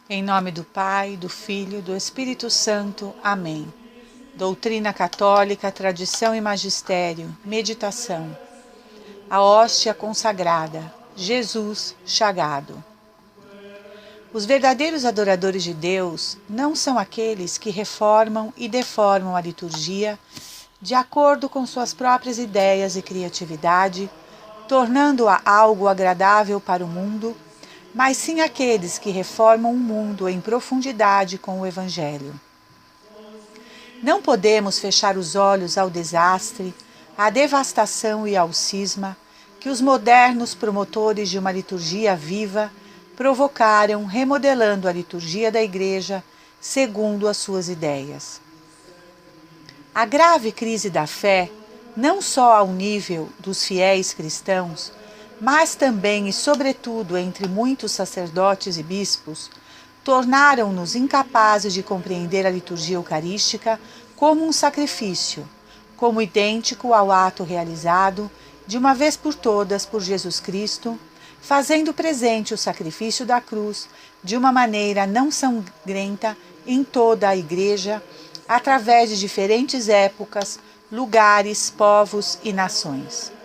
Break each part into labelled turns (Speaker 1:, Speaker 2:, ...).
Speaker 1: Em nome do Pai, do Filho, do Espírito Santo. Amém. Doutrina católica, tradição e magistério. Meditação. A hóstia consagrada. Jesus chagado. Os verdadeiros adoradores de Deus não são aqueles que reformam e deformam a liturgia de acordo com suas próprias ideias e criatividade, tornando-a algo agradável para o mundo, mas sim aqueles que reformam o mundo em profundidade com o Evangelho. Não podemos fechar os olhos ao desastre, à devastação e ao cisma que os modernos promotores de uma liturgia viva provocaram remodelando a liturgia da Igreja segundo as suas ideias. A grave crise da fé, não só ao nível dos fiéis cristãos, mas também e sobretudo entre muitos sacerdotes e bispos, tornaram-nos incapazes de compreender a liturgia eucarística como um sacrifício, como idêntico ao ato realizado, de uma vez por todas, por Jesus Cristo, fazendo presente o sacrifício da cruz de uma maneira não sangrenta em toda a Igreja, através de diferentes épocas, lugares, povos e nações.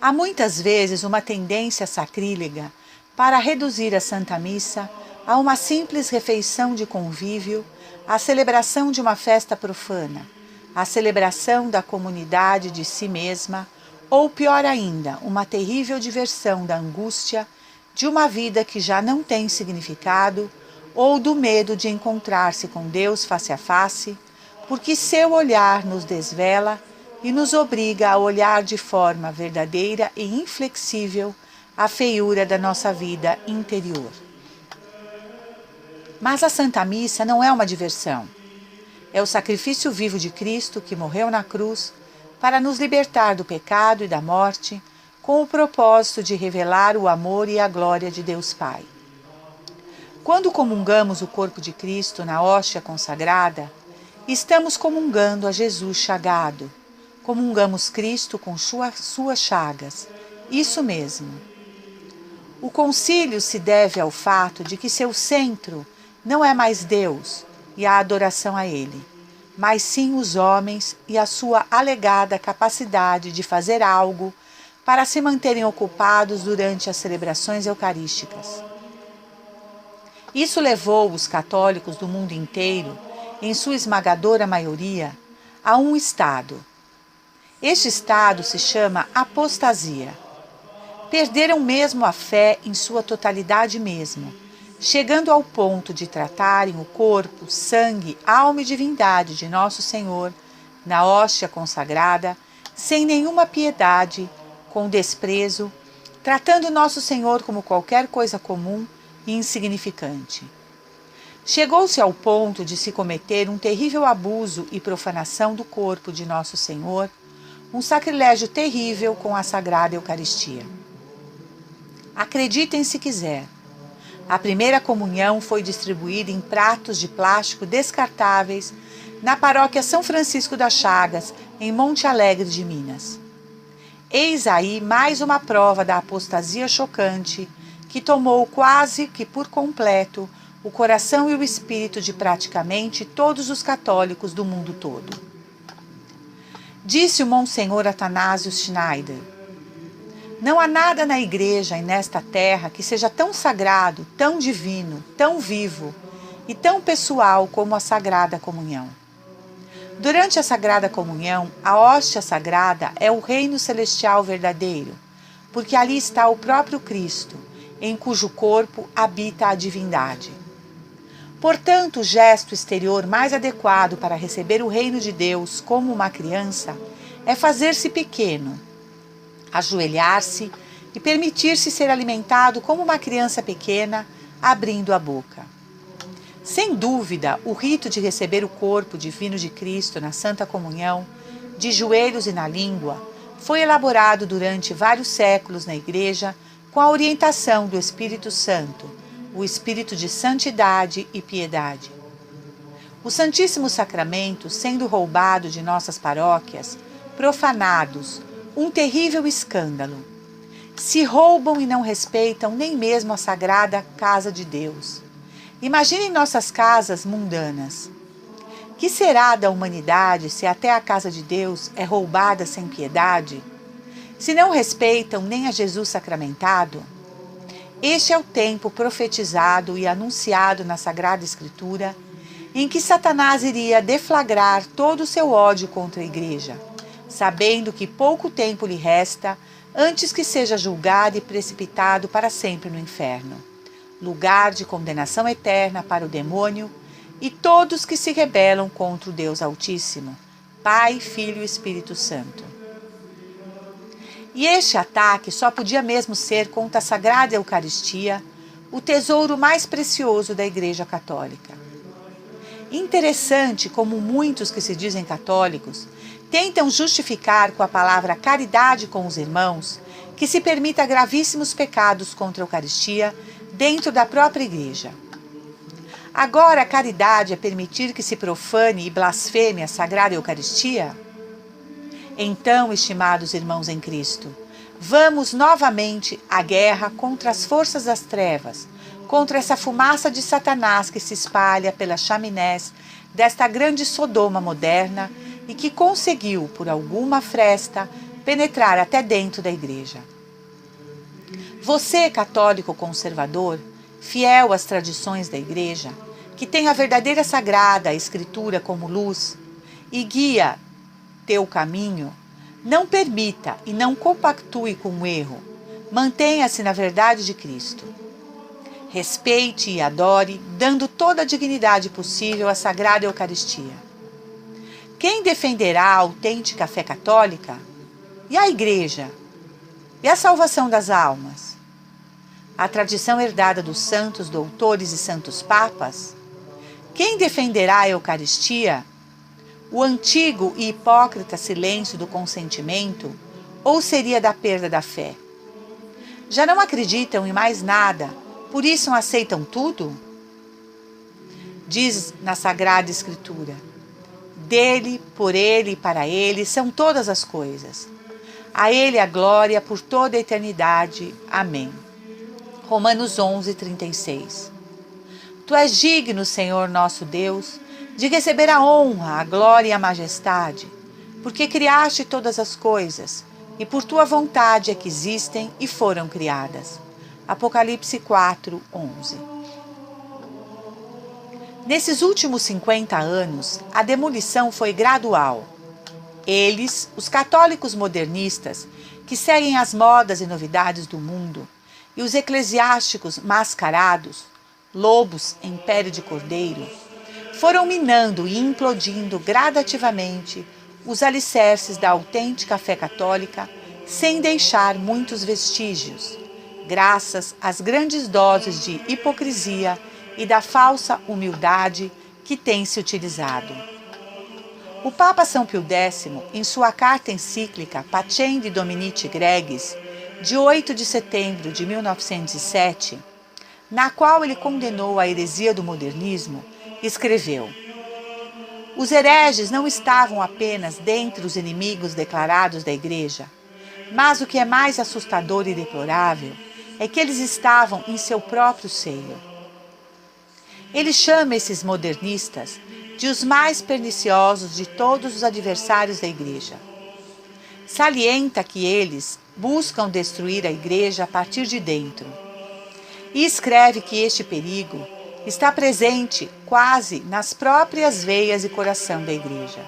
Speaker 1: Há muitas vezes uma tendência sacrílega para reduzir a Santa Missa a uma simples refeição de convívio, a celebração de uma festa profana, a celebração da comunidade de si mesma, ou pior ainda, uma terrível diversão da angústia de uma vida que já não tem significado, ou do medo de encontrar-se com Deus face a face, porque seu olhar nos desvela e nos obriga a olhar de forma verdadeira e inflexível a feiura da nossa vida interior. Mas a Santa Missa não é uma diversão. É o sacrifício vivo de Cristo que morreu na cruz para nos libertar do pecado e da morte, com o propósito de revelar o amor e a glória de Deus Pai. Quando comungamos o corpo de Cristo na hóstia consagrada, estamos comungando a Jesus chagado. Comungamos Cristo com suas chagas. Isso mesmo. O concílio se deve ao fato de que seu centro não é mais Deus e a adoração a Ele, mas sim os homens e a sua alegada capacidade de fazer algo para se manterem ocupados durante as celebrações eucarísticas. Isso levou os católicos do mundo inteiro, em sua esmagadora maioria, a um estado. Este estado se chama apostasia. Perderam mesmo a fé em sua totalidade mesmo, chegando ao ponto de tratarem o corpo, sangue, alma e divindade de Nosso Senhor, na hóstia consagrada, sem nenhuma piedade, com desprezo, tratando Nosso Senhor como qualquer coisa comum e insignificante. Chegou-se ao ponto de se cometer um terrível abuso e profanação do corpo de Nosso Senhor, um sacrilégio terrível com a Sagrada Eucaristia. Acreditem se quiser. A primeira comunhão foi distribuída em pratos de plástico descartáveis na paróquia São Francisco das Chagas, em Monte Alegre de Minas. Eis aí mais uma prova da apostasia chocante que tomou quase que por completo o coração e o espírito de praticamente todos os católicos do mundo todo. Disse o Monsenhor Atanásio Schneider: não há nada na Igreja e nesta terra que seja tão sagrado, tão divino, tão vivo e tão pessoal como a Sagrada Comunhão. Durante a Sagrada Comunhão, a hóstia sagrada é o reino celestial verdadeiro, porque ali está o próprio Cristo, em cujo corpo habita a divindade. Portanto, o gesto exterior mais adequado para receber o reino de Deus como uma criança é fazer-se pequeno, ajoelhar-se e permitir-se ser alimentado como uma criança pequena, abrindo a boca. Sem dúvida, o rito de receber o corpo divino de Cristo na Santa Comunhão, de joelhos e na língua, foi elaborado durante vários séculos na Igreja com a orientação do Espírito Santo, o espírito de santidade e piedade. O Santíssimo Sacramento, sendo roubado de nossas paróquias, profanados, um terrível escândalo. se roubam e não respeitam nem mesmo a sagrada casa de Deus. Imaginem nossas casas mundanas. Que será da humanidade se até a casa de Deus é roubada sem piedade? Se não respeitam nem a Jesus sacramentado? Este é o tempo profetizado e anunciado na Sagrada Escritura, em que Satanás iria deflagrar todo o seu ódio contra a Igreja, sabendo que pouco tempo lhe resta antes que seja julgado e precipitado para sempre no inferno, lugar de condenação eterna para o demônio e todos que se rebelam contra o Deus Altíssimo, Pai, Filho e Espírito Santo. E este ataque só podia mesmo ser contra a Sagrada Eucaristia, o tesouro mais precioso da Igreja Católica. Interessante como muitos que se dizem católicos tentam justificar com a palavra caridade com os irmãos que se permita gravíssimos pecados contra a Eucaristia dentro da própria Igreja. Agora, a caridade é permitir que se profane e blasfeme a Sagrada Eucaristia? Então, estimados irmãos em Cristo, vamos novamente à guerra contra as forças das trevas, contra essa fumaça de Satanás que se espalha pelas chaminés desta grande Sodoma moderna e que conseguiu, por alguma fresta, penetrar até dentro da Igreja. Você, católico conservador, fiel às tradições da Igreja, que tem a verdadeira Sagrada Escritura como luz e guia teu caminho, não permita e não compactue com o erro. Mantenha-se na verdade de Cristo. Respeite e adore, dando toda a dignidade possível à Sagrada Eucaristia. Quem defenderá a autêntica fé católica? E a Igreja? E a salvação das almas? A tradição herdada dos santos doutores e santos papas? Quem defenderá a Eucaristia? O antigo e hipócrita silêncio do consentimento, ou seria da perda da fé? Já não acreditam em mais nada, por isso não aceitam tudo? Diz na Sagrada Escritura: dele, por ele e para ele são todas as coisas. A ele a glória por toda a eternidade. Amém. Romanos 11, 36. Tu és digno, Senhor nosso Deus, de receber a honra, a glória e a majestade, porque criaste todas as coisas, e por tua vontade é que existem e foram criadas. Apocalipse 4, 11. Nesses últimos 50 anos, a demolição foi gradual. Eles, os católicos modernistas, que seguem as modas e novidades do mundo, e os eclesiásticos mascarados, lobos em pele de cordeiro, foram minando e implodindo gradativamente os alicerces da autêntica fé católica, sem deixar muitos vestígios, graças às grandes doses de hipocrisia e da falsa humildade que tem se utilizado. O Papa São Pio X, em sua carta encíclica Pacendi Dominici Gregis, de 8 de setembro de 1907, na qual ele condenou a heresia do modernismo, escreveu: os hereges não estavam apenas dentre os inimigos declarados da Igreja, mas o que é mais assustador e deplorável é que eles estavam em seu próprio seio. Ele chama esses modernistas de os mais perniciosos de todos os adversários da Igreja. Salienta que eles buscam destruir a Igreja a partir de dentro. E escreve que este perigo está presente quase nas próprias veias e coração da Igreja.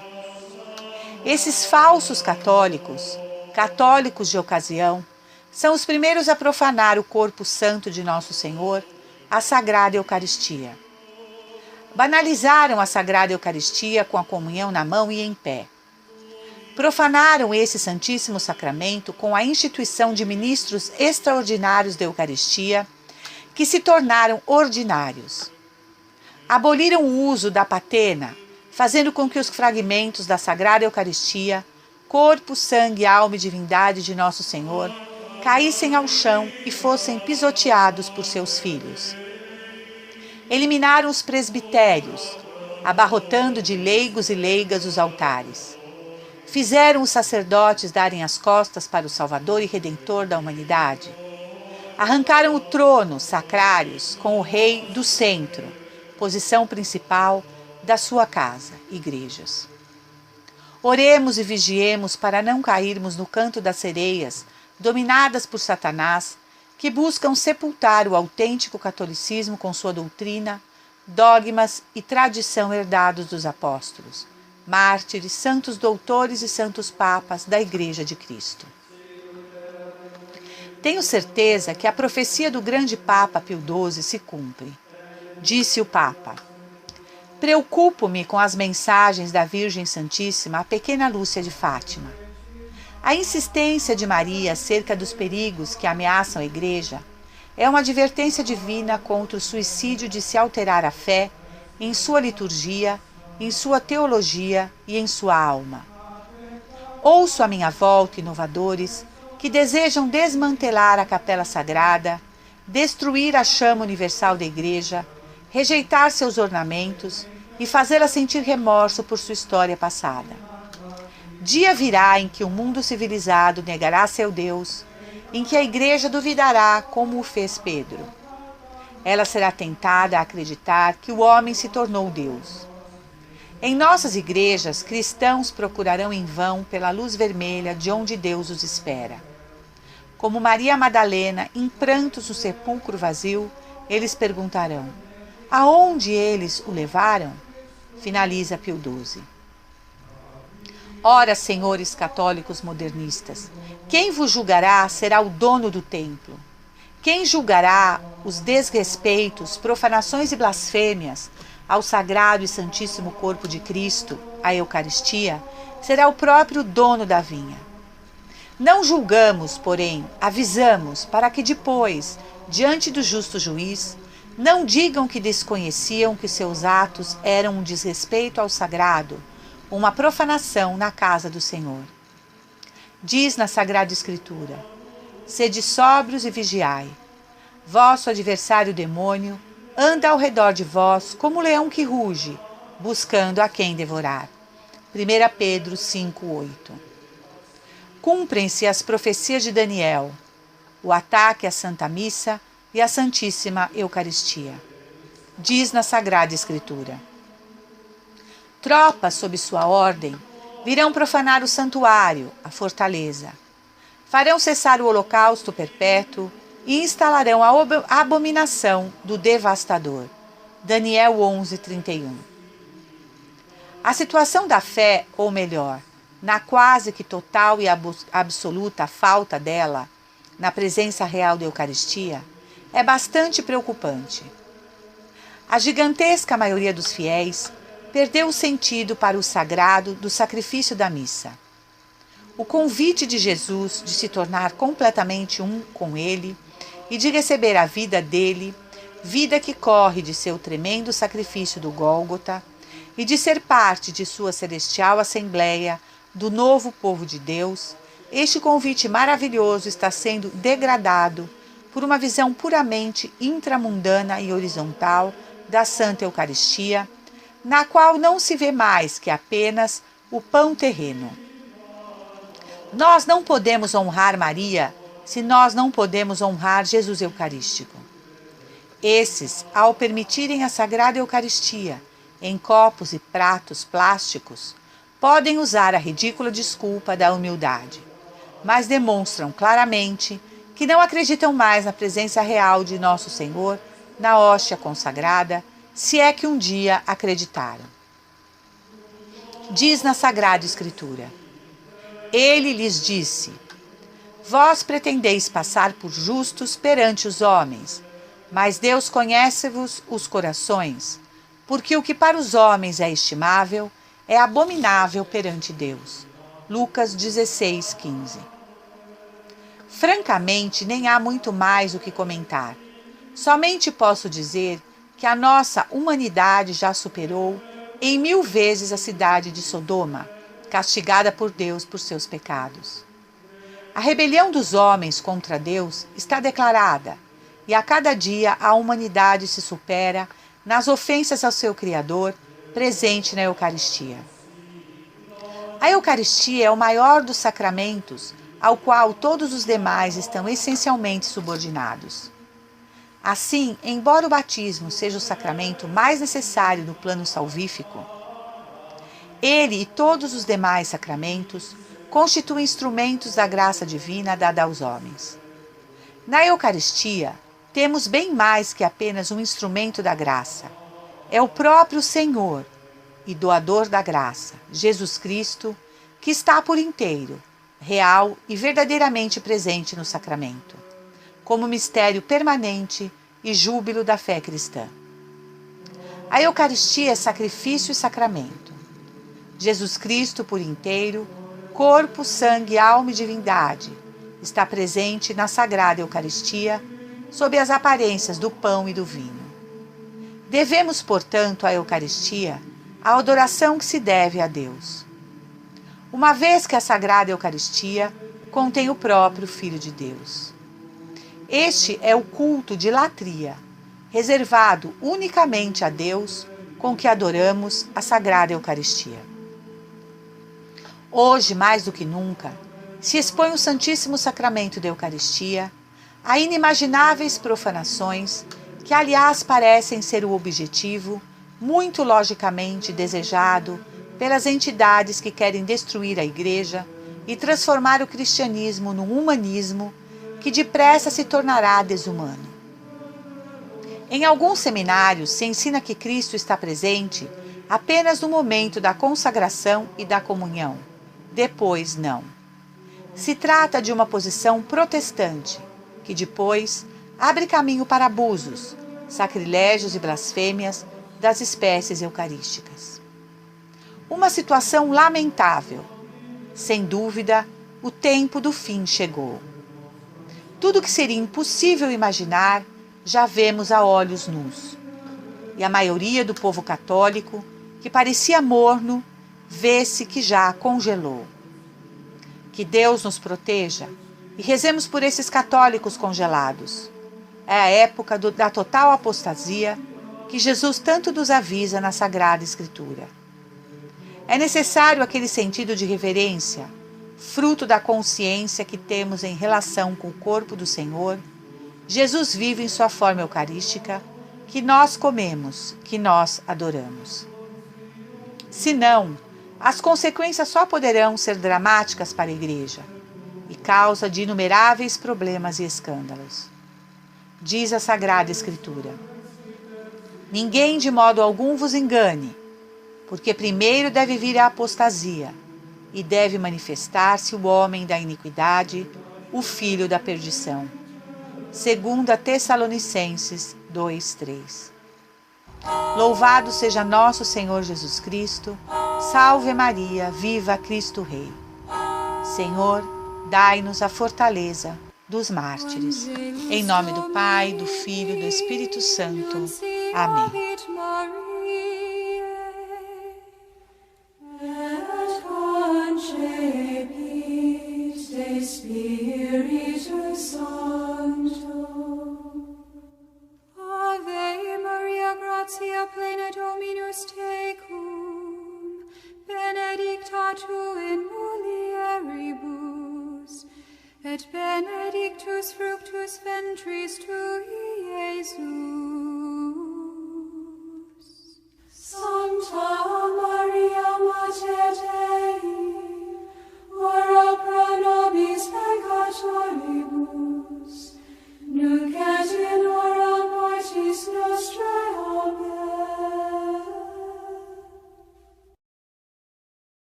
Speaker 1: Esses falsos católicos, católicos de ocasião, são os primeiros a profanar o corpo santo de Nosso Senhor, a Sagrada Eucaristia. Banalizaram a Sagrada Eucaristia com a comunhão na mão e em pé. Profanaram esse Santíssimo Sacramento com a instituição de ministros extraordinários da Eucaristia, que se tornaram ordinários. Aboliram o uso da patena, fazendo com que os fragmentos da Sagrada Eucaristia, corpo, sangue, alma e divindade de Nosso Senhor, caíssem ao chão e fossem pisoteados por seus filhos. Eliminaram os presbitérios, abarrotando de leigos e leigas os altares. Fizeram os sacerdotes darem as costas para o Salvador e Redentor da humanidade. Arrancaram o trono sacrários com o rei do centro, posição principal da sua casa, igrejas. Oremos e vigiemos para não cairmos no canto das sereias, dominadas por Satanás, que buscam sepultar o autêntico catolicismo com sua doutrina, dogmas e tradição herdados dos apóstolos, mártires, santos doutores e santos papas da Igreja de Cristo. Tenho certeza que a profecia do grande Papa Pio XII se cumpre. Disse o Papa: preocupo-me com as mensagens da Virgem Santíssima à pequena Lúcia de Fátima. A insistência de Maria acerca dos perigos que ameaçam a Igreja é uma advertência divina contra o suicídio de se alterar a fé em sua liturgia, em sua teologia e em sua alma. Ouço à minha volta inovadores que desejam desmantelar a capela sagrada, destruir a chama universal da Igreja, rejeitar seus ornamentos e fazê-la sentir remorso por sua história passada. Dia virá em que o mundo civilizado negará seu Deus, em que a Igreja duvidará como o fez Pedro. Ela será tentada a acreditar que o homem se tornou Deus. Em nossas igrejas, cristãos procurarão em vão pela luz vermelha de onde Deus os espera. Como Maria Madalena, em prantos no sepulcro vazio, eles perguntarão: aonde eles o levaram? Finaliza Pio XII. Ora, senhores católicos modernistas, quem vos julgará será o dono do templo. Quem julgará os desrespeitos, profanações e blasfêmias ao sagrado e santíssimo corpo de Cristo, a Eucaristia, será o próprio dono da vinha. Não julgamos, porém, avisamos para que depois, diante do justo juiz, não digam que desconheciam que seus atos eram um desrespeito ao sagrado, uma profanação na casa do Senhor. Diz na Sagrada Escritura: sede sóbrios e vigiai. Vosso adversário o demônio anda ao redor de vós como um leão que ruge, buscando a quem devorar. 1 Pedro 5:8. Cumprem-se as profecias de Daniel, o ataque à Santa Missa e à Santíssima Eucaristia. Diz na Sagrada Escritura: tropas sob sua ordem virão profanar o santuário, a fortaleza. Farão cessar o holocausto perpétuo e instalarão a abominação do devastador. Daniel 11:31. A situação da fé, ou melhor, na quase que total e absoluta falta dela, na presença real da Eucaristia, é bastante preocupante. A gigantesca maioria dos fiéis perdeu o sentido para o sagrado do sacrifício da missa. O convite de Jesus de se tornar completamente um com Ele e de receber a vida dele, vida que corre de seu tremendo sacrifício do Gólgota, e de ser parte de sua celestial assembleia do novo povo de Deus, este convite maravilhoso está sendo degradado por uma visão puramente intramundana e horizontal da Santa Eucaristia, na qual não se vê mais que apenas o pão terreno. Nós não podemos honrar Maria se nós não podemos honrar Jesus Eucarístico. Esses, ao permitirem a Sagrada Eucaristia em copos e pratos plásticos, podem usar a ridícula desculpa da humildade, mas demonstram claramente que não acreditam mais na presença real de Nosso Senhor na hóstia consagrada, se é que um dia acreditaram. Diz na Sagrada Escritura: Ele lhes disse: vós pretendeis passar por justos perante os homens, mas Deus conhece-vos os corações, porque o que para os homens é estimável é abominável perante Deus. Lucas 16:15. Francamente, nem há muito mais o que comentar. Somente posso dizer que a nossa humanidade já superou em 1000 vezes a cidade de Sodoma, castigada por Deus por seus pecados. A rebelião dos homens contra Deus está declarada, e a cada dia a humanidade se supera nas ofensas ao seu Criador, presente na Eucaristia. A Eucaristia é o maior dos sacramentos, ao qual todos os demais estão essencialmente subordinados. Assim, embora o batismo seja o sacramento mais necessário no plano salvífico, ele e todos os demais sacramentos constituem instrumentos da graça divina dada aos homens. Na Eucaristia, temos bem mais que apenas um instrumento da graça. É o próprio Senhor e doador da graça, Jesus Cristo, que está por inteiro, real e verdadeiramente presente no sacramento, como mistério permanente e júbilo da fé cristã. A Eucaristia é sacrifício e sacramento. Jesus Cristo por inteiro, corpo, sangue, alma e divindade, está presente na Sagrada Eucaristia, sob as aparências do pão e do vinho. Devemos, portanto, à Eucaristia a adoração que se deve a Deus, uma vez que a Sagrada Eucaristia contém o próprio Filho de Deus. Este é o culto de latria, reservado unicamente a Deus, com que adoramos a Sagrada Eucaristia. Hoje, mais do que nunca, se expõe o Santíssimo Sacramento da Eucaristia a inimagináveis profanações que, aliás, parecem ser o objetivo, muito logicamente desejado, pelas entidades que querem destruir a Igreja e transformar o cristianismo num humanismo que depressa se tornará desumano. Em alguns seminários se ensina que Cristo está presente apenas no momento da consagração e da comunhão. Depois, não. Se trata de uma posição protestante, que depois abre caminho para abusos, sacrilégios e blasfêmias das espécies eucarísticas. Uma situação lamentável. Sem dúvida, o tempo do fim chegou. Tudo que seria impossível imaginar, já vemos a olhos nus. E a maioria do povo católico, que parecia morno, vê-se que já congelou. Que Deus nos proteja e rezemos por esses católicos congelados. É a época da total apostasia que Jesus tanto nos avisa na Sagrada Escritura. É necessário aquele sentido de reverência, fruto da consciência que temos em relação com o corpo do Senhor, Jesus vive em sua forma eucarística, que nós comemos, que nós adoramos. Se não, as consequências só poderão ser dramáticas para a Igreja e causa de inumeráveis problemas e escândalos. Diz a Sagrada Escritura: ninguém de modo algum vos engane, porque primeiro deve vir a apostasia, e deve manifestar-se o homem da iniquidade, o filho da perdição. 2 Tessalonicenses 2:3. Louvado seja nosso Senhor Jesus Cristo, salve Maria, viva Cristo Rei. Senhor, dai-nos a fortaleza dos mártires. Em nome do Pai, do Filho e do Espírito Santo. Amém.
Speaker 2: Ave Maria, gratia plena Dominus tecum, benedicta tu in mulieribus, et benedictus fructus ventris tui, Iesus.